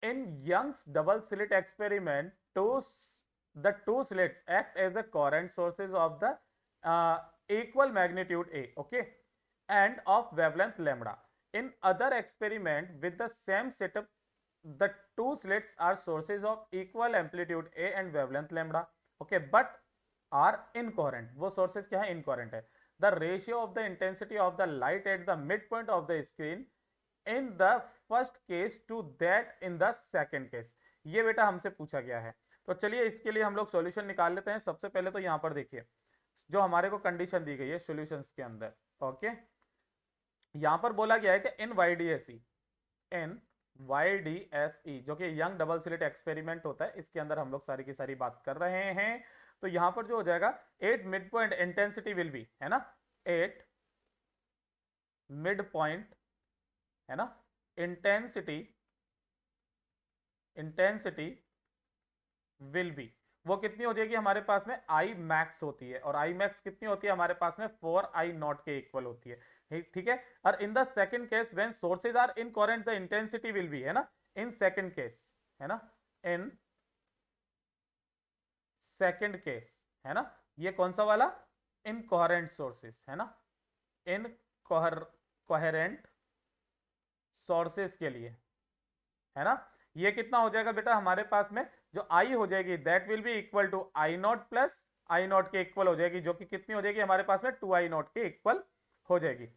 In Young's double slit experiment, the two slits act as the current sources of the equal magnitude A, okay, and of wavelength lambda. In other experiment with the same setup, the two slits are sources of equal amplitude A and wavelength lambda, okay, but are incoherent. वो sources क्या है? Incoherent है. The ratio of the intensity of the light at the midpoint of the screen in the first case to that in the second case. ये बेटा हमसे पूछा गया है. तो चलिए इसके लिए हम लोग सॉल्यूशन निकाल लेते हैं. सबसे पहले तो यहां पर देखिए जो हमारे को कंडीशन दी गई है सॉल्यूशंस के अंदर, ओके, यहां पर बोला गया है कि इन YDSE जो कि यंग डबल स्लिट एक्सपेरिमेंट होता है, इसके अंदर हम लोग सारी की सारी बात कर रहे हैं. तो यहां पर जो हो जाएगा 8 mid point intensity will be, है ना, 8 मिड पॉइंट, है ना, इंटेंसिटी विल बी, वो कितनी हो जाएगी हमारे पास में, आई मैक्स होती है. और आई मैक्स कितनी होती है हमारे पास में, 4I0 के इक्वल होती है. ठीक है. और in the second case when sources are incoherent the intensity will be, है ना, इन सेकंड केस, है ना, इन सेकंड केस, है ना, ये कौन सा वाला, इनकोहेरेंट सोर्सेज, है ना, इनकोहेरेंट सोर्सेज के लिए, है ना, ये कितना हो जाएगा बेटा हमारे पास में, जो आई हो जाएगी that will be equal to I0 plus I0 के इक्वल हो जाएगी, जो कि कितनी हो जाएगी हमारे पास में 2I0 के इक्वल हो जाएगी.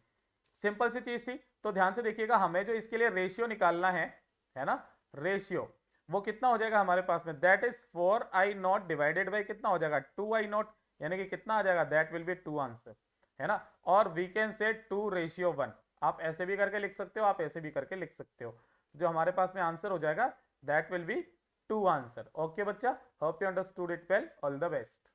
सिंपल सी चीज थी. तो ध्यान से देखिएगा, हमें जो इसके लिए रेशियो निकालना है ना, रेशियो वो कितना हो जाएगा हमारे पास में, that is 4I0 divided by कितना हो जाएगा 2I0, यानी कि कितना आ जाएगा, दैट विल बी 2 आंसर, है ना. और वी कैन से 2:1. आप ऐसे भी करके लिख सकते हो, आप ऐसे भी करके लिख सकते हो. जो हमारे पास में आंसर हो जाएगा that will be 2 answer. Okay बच्चा, hope you understood it well. All the best.